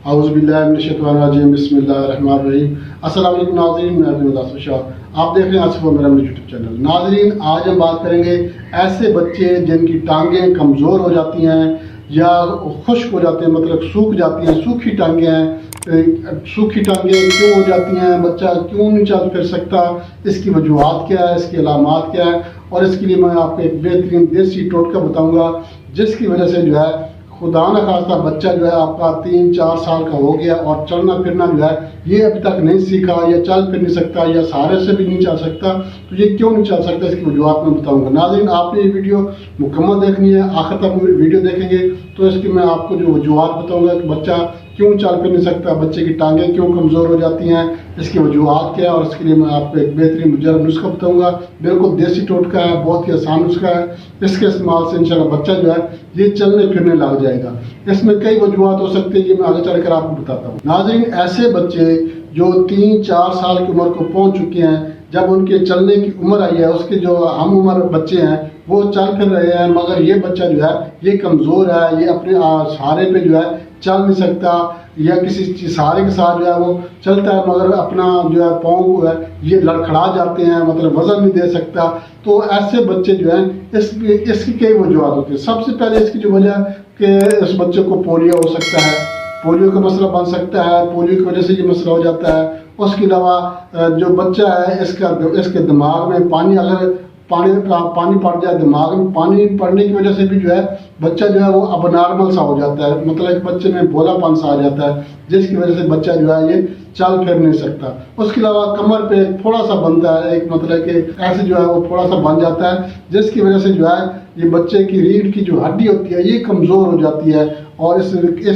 औज़ुबिल्लाहिमिनश्शैतानिर्रजीम बिस्मिल्लाहिर्रहमानिर्रहीम। अस्सलाम वालेकुम नाज़रीन, मैं हूं मुदास्सिर शाह। आप देख रहे हैं आसिफ मेरा यूट्यूब चैनल। नाज़रीन, आज हम बात करेंगे ऐसे बच्चे जिनकी टांगें कमज़ोर हो जाती हैं या खुश्क हो जाते हैं, मतलब सूख जाती हैं, सूखी टांगें हैं। सूखी टांगें क्यों हो जाती हैं, बच्चा क्यों नहीं चल फिर सकता, इसकी वजूहात क्या है, इसकी अलामात क्या है, और इसके लिए मैं आपको एक बेहतरीन देसी टोटका बताऊँगा जिसकी वजह से जो है खुदा न खास्ता बच्चा जो है आपका 3-4 साल का हो गया और चलना फिरना जो है ये अभी तक नहीं सीखा, या चल फिर नहीं सकता, या सहारे से भी नहीं चल सकता, तो ये क्यों नहीं चल सकता, इसकी वजूहत मैं बताऊंगा। नाज़रीन, आपने ये वीडियो मुकम्मल देखनी है, आखिर तक वीडियो देखेंगे तो इसकी मैं आपको जो वजूहत बताऊंगा कि बच्चा क्यों चल फिर नहीं सकता, बच्चे की टांगें क्यों कमज़ोर हो जाती हैं, इसकी वजूहत क्या है, और इसके लिए मैं आपको एक बेहतरीन मुजरब नुस्खा बताऊंगा। बिल्कुल देसी टोटका है, बहुत ही आसान नुस्खा है। इसके इस्तेमाल से इंशाल्लाह बच्चा जो है ये चलने फिरने लग जाएगा। इसमें कई वजूहत हो सकती है, ये मैं आगे चलकर आपको बताता हूँ। नाज़रीन, ऐसे बच्चे जो 3-4 साल की उम्र को पहुँच चुके हैं, जब उनके चलने की उम्र आई है, उसके जो हम उम्र बच्चे हैं वो चल फिर रहे हैं, मगर ये बच्चा जो है ये कमज़ोर है, ये अपने सहारे पे जो है चल नहीं सकता, या किसी सहारे के साथ जो है वो चलता है मगर अपना जो है पाँव को है ये लड़खड़ा जाते हैं, मतलब वजन नहीं दे सकता। तो ऐसे बच्चे जो हैं इसकी कई वजूहत होती है। सबसे पहले इसकी जो वजह कि इस बच्चे को पोलियो हो सकता है, पोलियो का मसला बन सकता है, पोलियो की वजह से ये मसला हो जाता है। उसके अलावा जो बच्चा है इसके दिमाग में पानी पड़ जाए, दिमाग में पानी पड़ने की वजह से भी जो है बच्चा जो है वो अब नॉर्मल सा हो जाता है, मतलब एक बच्चे में भोलापन सा आ जाता है, जिसकी वजह से बच्चा जो है ये चल फिर नहीं सकता। उसके अलावा कमर पे थोड़ा सा बनता है, एक मतलब कि ऐसे जो है वो थोड़ा सा बन जाता है, जिसकी वजह से जो है ये बच्चे की रीढ़ की जो हड्डी होती है ये कमज़ोर हो जाती है, और इस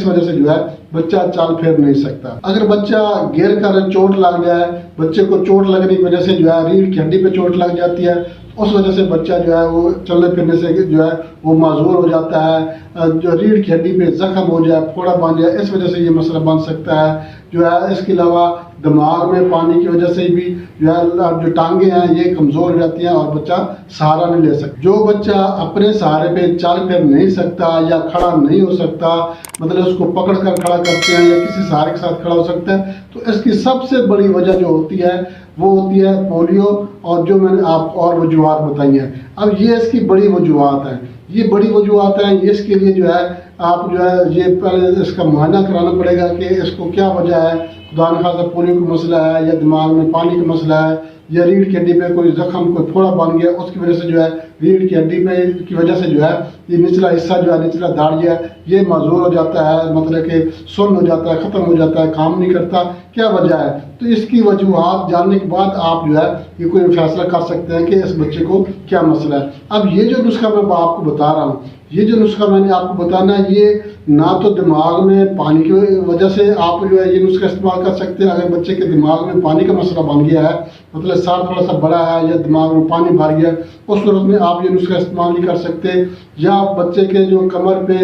वजह से जो है बच्चा चल फिर नहीं सकता। अगर बच्चा गिर कर चोट लग जाए, बच्चे को चोट लगने की वजह से जो है रीढ़ की हड्डी पे चोट लग जाती है, उस वजह से बच्चा जो है वो चलने फिरने से जो है वो माजूर हो जाता है। जो रीढ़ की हड्डी पे जख्म हो जाए, फोड़ा बन जाए, इस वजह से ये मसला बन सकता है जो है। इसके अलावा दिमाग में पानी की वजह से भी जो है जो टांगे हैं ये कमज़ोर हो जाती हैं और बच्चा सहारा नहीं ले सकता। जो बच्चा अपने सहारे पे चल फिर नहीं सकता या खड़ा नहीं हो सकता, मतलब उसको पकड़ कर खड़ा करते हैं या किसी सहारे के साथ खड़ा हो सकता है, तो इसकी सबसे बड़ी वजह जो होती है वो होती है पोलियो, और जो मैंने आपको और वजूहत बताई हैं। अब ये इसकी बड़ी वजूहत हैं, ये बड़ी वजूहत हैं। इसके लिए जो है आप जो है ये पहले इसका मुआयना कराना पड़ेगा कि इसको क्या वजह है। खुदा न खास्ता पोलियो का मसला है, या दिमाग में पानी का मसला है, या रीढ़ की हड्डी पे कोई जख्म, कोई फोड़ा बन गया, उसकी वजह से जो है रीढ़ की हड्डी पे की वजह से जो है ये निचला हिस्सा जो है, निचला दाढ़िया ये मजबूर हो जाता है, मतलब कि सुन्न हो जाता है, ख़त्म हो जाता है, काम नहीं करता। क्या वजह है? तो इसकी वजूहत जानने के बाद आप जो है ये कोई फैसला कर सकते हैं कि इस बच्चे को क्या मसला है। अब ये जो नुस्खा मैं आपको बता रहा हूँ, ये जो नुस्खा मैंने आपको बताना है, ये ना तो दिमाग में पानी की वजह से आप जो है ये नुस्खा इस्तेमाल कर सकते हैं। अगर बच्चे के दिमाग में पानी का मसला बन गया है, मतलब सर थोड़ा सा बड़ा है या दिमाग में पानी भर गया, उस सूरत में आप ये नुस्खा इस्तेमाल नहीं कर सकते। या बच्चे के जो कमर पे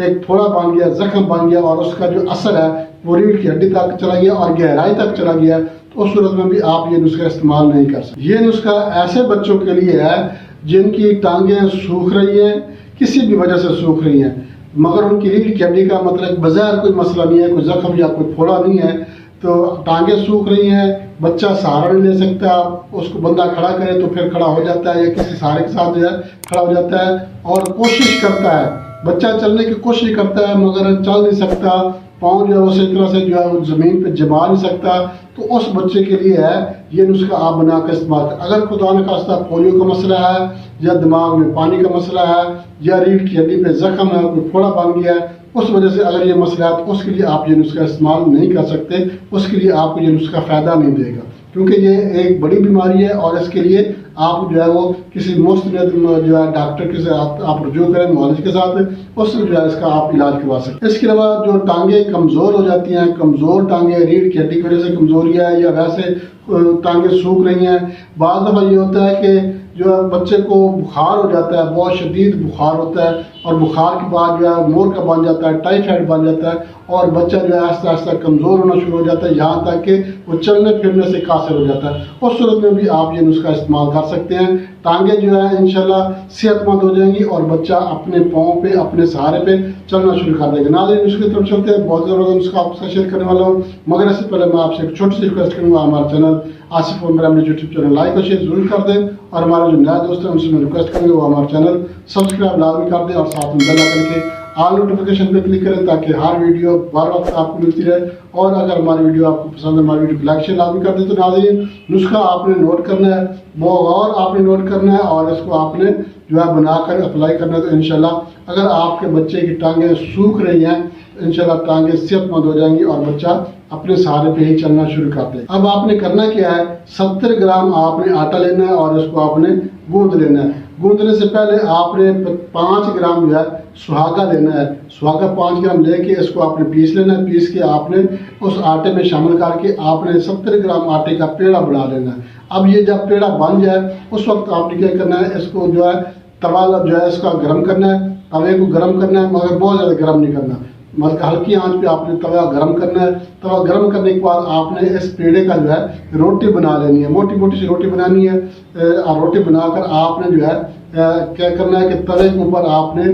एक फोड़ा बन गया, जख्म बन गया, और उसका जो असर है वो रीढ़ की हड्डी तक चला गया और गहराई तक चला गया, तो उस सूरत में भी आप ये नुस्खा इस्तेमाल नहीं कर सकते। ये नुस्खा ऐसे बच्चों के लिए है जिनकी टांगें सूख रही हैं, किसी भी वजह से सूख रही हैं, मगर उनकी रीढ़ की हड्डी का मतलब बज़ाहिर कोई मसला नहीं है, कोई जख्म या कोई फोड़ा नहीं है, तो टांगें सूख रही हैं, बच्चा सहारा नहीं ले सकता, उसको बंदा खड़ा करे तो फिर खड़ा हो जाता है, या किसी सहारे के साथ जो है खड़ा हो जाता है, और कोशिश करता है, बच्चा चलने की कोशिश करता है मगर चल नहीं सकता, पाँव जो है उसी तरह से जो है वो ज़मीन पे जमा नहीं सकता, तो उस बच्चे के लिए है ये नुस्खा आप बना कर इस्तेमाल करें। अगर खुदा न खास्ता पोलियो का मसला है, या दिमाग में पानी का मसला है, या रीढ़ की हड्डी पे जख्म है, कोई फोड़ा बन गया है, उस वजह से अगर ये मसला है तो उसके लिए आप ये नुस्खा इस्तेमाल नहीं कर सकते, उसके लिए आपको ये नुस्खा फ़ायदा नहीं देगा, क्योंकि ये एक बड़ी बीमारी है, और इसके लिए आप जो है वो किसी मुफ्त में जो है डॉक्टर के साथ आप रुजू करें, मुआलिज के साथ, उससे जो है इसका आप इलाज करवा सकते हैं। इसके अलावा जो टांगें कमज़ोर हो जाती हैं, कमज़ोर टांगें रीढ़ की हड्डी की वजह से कमज़ोरी है, या वैसे टांगें सूख रही हैं। बाद दफ़ा ये होता है कि जो है बच्चे को बुखार हो जाता है, बहुत शदीद बुखार होता है, और बुखार के बाद जो है मोर का बन जाता है, टाइफाइड बन जाता है, और बच्चा जो है आहिस्ता आहिस्ता कमज़ोर होना शुरू हो जाता है, यहाँ तक कि वो चलने फिरने से कासिर हो जाता है। उस सूरत में भी आप ये नुस्खा इस्तेमाल कर सकते हैं। टांगें जो है इंशाल्लाह सेहतमंद हो जाएंगी और बच्चा अपने पाँव पे, अपने सहारे पे चलना शुरू कर देगा। नाज़रीन, नुस्खे की तरफ चलते हैं। बहुत ज़बरदस्त नुस्खा आपके साथ शेयर करने वाला हूँ, मगर इससे पहले मैं आपसे एक छोटी सी रिक्वेस्ट करूँगा, हमारा चैनल आसिफ और मेरा यूट्यूब चैनल लाइक और शेयर जरूर कर दें, और हमारे जो नया दोस्त हैं उनसे मैं रिक्वेस्ट करेंगे वो हमारा चैनल सब्सक्राइब लाजमी कर दें और साथ में बेल आइकन के ऑल नोटिफिकेशन पे क्लिक करें ताकि हर वीडियो बार वक्त आपको मिलती रहे। और अगर हमारी वीडियो आपको पसंद है, हमारी वीडियो को लाइक शेयर लाजमी कर दें। तो नाज़रीन, नुस्खा आपने नोट करना है, बहुत और आपने नोट करना है, और इसको आपने जो है बनाकर अप्लाई करना है। तो इंशाल्लाह अगर आपके बच्चे की टांगें सूख रही हैं, इंशाल्लाह टांगें सेहतमंद हो जाएंगी और बच्चा अपने सहारे पे ही चलना शुरू कर दे। अब आपने करना क्या है, 70 ग्राम आपने आटा लेना है और इसको आपने गूंद लेना है। गूंदने से पहले आपने 5 ग्राम जो है सुहागा लेना है। सुहागा 5 ग्राम लेके इसको आपने पीस लेना है। पीस के आपने उस आटे में शामिल करके आपने 70 ग्राम आटे का पेड़ा बना लेना है। अब ये जब पेड़ा बन जाए उस वक्त आपने क्या करना है, इसको जो है तवा जो है इसका गर्म करना है, तवे को गर्म करना है, मगर बहुत ज़्यादा गर्म नहीं करना, मतलब हल्की आंच पे आपने तवा गर्म करना है। तवा गर्म करने के बाद आपने इस पेड़े का जो है रोटी बना लेनी है, मोटी मोटी सी रोटी बनानी है। और रोटी बनाकर आपने जो है क्या करना है कि तवे के ऊपर आपने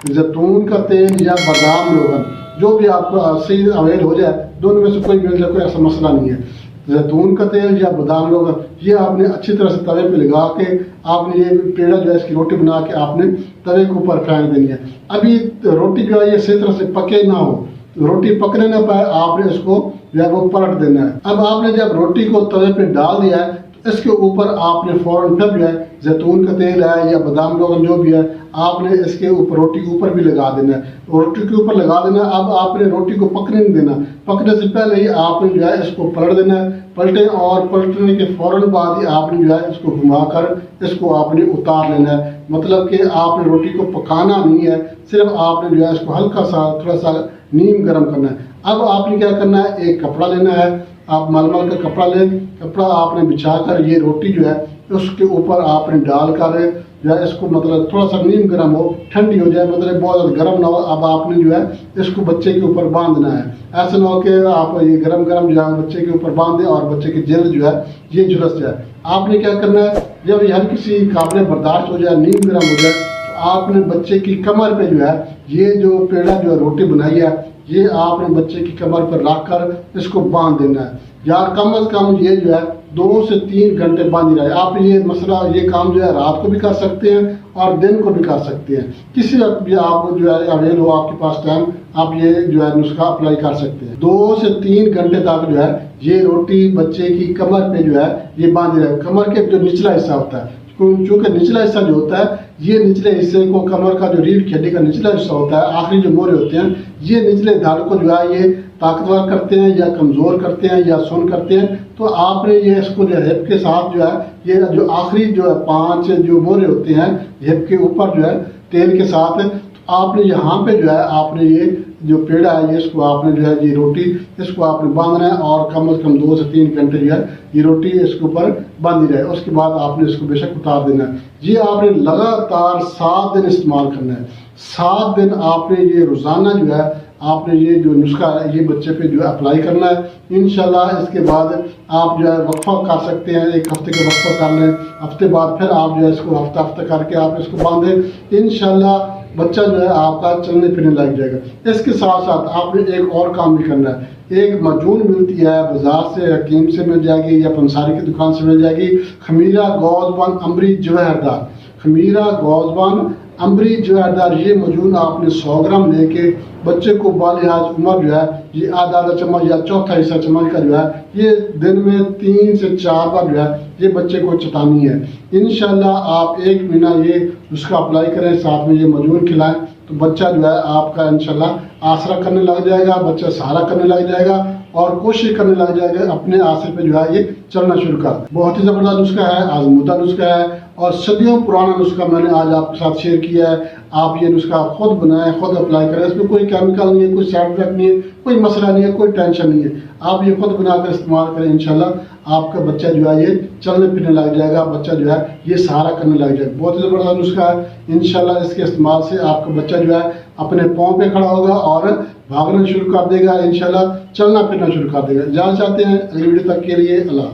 जैतून का तेल या बादाम रोगन, जो भी आपको सही अवेल हो जाए, दोनों में से कोई मिल जाए, कोई ऐसा मसला नहीं है। जैतून का तेल या बादाम रोगन ये आपने अच्छी तरह से तवे पे लगा के आपने ये पेड़ा जो है इसकी रोटी बना के आपने तवे के ऊपर फेंक देनी है। अभी रोटी जो है ये सही तरह से पके ना हो, रोटी पकने ना पाए, आपने इसको जो है वो पलट देना है। अब आपने जब रोटी को तवे पे डाल दिया है तो इसके ऊपर आपने फौरन फिर जो है जैतून का तेल है या बादाम रोगन जो भी है, आपने इसके ऊपर रोटी के ऊपर भी लगा देना है, रोटी के ऊपर लगा देना है। अब आपने रोटी को पकने नहीं देना, पकने से पहले ही आपने जो है इसको पलट देना है। पलटे और पलटने के फौरन बाद ही आपने जो है इसको घुमाकर इसको आपने उतार लेना है। मतलब कि आपने रोटी को पकाना नहीं है, सिर्फ आपने जो है इसको हल्का सा थोड़ा सा नीम गर्म करना है। अब आपने क्या करना है, एक कपड़ा लेना है, आप मलमल का कपड़ा लें, कपड़ा आपने बिछाकर ये रोटी जो है उसके ऊपर आपने डाल कर जो है इसको मतलब थोड़ा सा नीम गर्म हो, ठंडी हो जाए, मतलब बहुत ज़्यादा गर्म ना हो। अब आपने जो है इसको बच्चे के ऊपर बांधना है। ऐसा ना हो कि आप ये गरम गरम जो है बच्चे के ऊपर बांध दें और बच्चे की जल्द जो है ये झुलस जाए। आपने क्या करना है, जब ये हर किसी काबिल बर्दाश्त हो जाए, नीम गर्म हो जाए, तो आपने बच्चे की कमर पे जो है ये जो पेड़ा जो है रोटी बनाई है, ये आपने बच्चे की कमर पर रख कर इसको बांध देना है। यार कम अज़ कम ये जो है 2 से 3 घंटे बांधी रहे। आप ये मसला ये काम जो है रात को भी कर सकते हैं और दिन को भी कर सकते हैं, किसी वक्त भी आप जो है अवेल हो आपके पास टाइम, आप ये जो है नुस्खा अप्लाई कर सकते हैं। 2 से 3 घंटे तक जो है ये रोटी बच्चे की कमर पे जो है ये बांधी रहे। कमर के जो निचला हिस्सा होता है, क्योंकि निचला हिस्सा जो होता है ये निचले हिस्से को, कमर का जो रीढ़ की हड्डी का निचला हिस्सा होता है, आखिरी जो मोरे होते हैं, ये निचले धड़ को जो है ये ताकतवर करते हैं या कमज़ोर करते हैं या सुन करते हैं। तो आपने ये इसको जो हिप के साथ जो है ये जो आखिरी जो है 5 जो मोरे होते हैं हिप के ऊपर जो है तेल के साथ, तो आपने यहाँ पे जो है आपने ये जो पेड़ा है ये इसको आपने जो है ये रोटी इसको आपने बांधना है और कम से कम 2 से 3 घंटे जो है ये रोटी इसके ऊपर बांधी रहे। उसके बाद आपने इसको बेशक उतार देना है। ये आपने लगातार 7 दिन इस्तेमाल करना है। 7 दिन आपने ये रोज़ाना जो है आपने ये जो नुस्खा है ये बच्चे पे जो है अप्लाई करना है। इंशाल्लाह इसके बाद आप जो है वक्फा कर सकते हैं, 1 हफ्ते का वक्फा कर लें, हफ्ते बाद फिर आप जो है इसको हफ्ता हफ्ता करके आप इसको बांधें। इंशाल्लाह बच्चा जो है आपका चलने फिरने लग जाएगा। इसके साथ साथ आपने एक और काम भी करना है। एक मजून मिलती है बाजार से, हकीम से मिल जाएगी या पंसारी की दुकान से मिल जाएगी, खमीरा गौज़बान अमरी जवाहरदार, खमीरा गौज़बान अमरी जवाहरदार। ये मजून आपने 100 ग्राम लेके बच्चे को बालिहाज उम्र जो है ये आधा चम्मच या चौथा हिस्सा चम्मच का जो है ये दिन में 3 से 4 बार जो है ये बच्चे को चटानी है। इंशाल्लाह आप 1 महीना ये उसका अप्लाई करें, साथ में ये मजून खिलाएं, तो बच्चा जो है आपका इंशाल्लाह आसरा करने लग जाएगा, बच्चा सहारा करने लग जाएगा और कोशिश करने लग जाएगा अपने आसरे पे जो है ये चलना शुरू कर। बहुत ही ज़बरदस्त नुस्खा है, आजमूदा नुस्खा है اور صدیوں پرانا نسخہ میں نے آج آپ کے ساتھ شیئر کیا ہے. آپ یہ نسخہ خود بنائیں، خود اپلائی کریں. اس میں کوئی کیمیکل نہیں ہے، کوئی سائڈ افیکٹ نہیں ہے، کوئی مسئلہ نہیں ہے، کوئی ٹینشن نہیں ہے. آپ یہ خود بنا کر استعمال کریں، انشاءاللہ آپ کا بچہ جو ہے یہ چلنے پھرنے لگ جائے گا، بچہ جو ہے یہ سہارا کرنے لگ جائے گا. بہت ہی زبردست نسخہ ہے. انشاءاللہ اس کے استعمال سے آپ کا بچہ جو ہے اپنے پاؤں پہ کھڑا ہوگا اور بھاگنا شروع کر دے گا، انشاءاللہ چلنا پھرنا شروع کر دے گا. جان چاہتے ہیں اگلی ویڈیو تک کے لیے اللہ.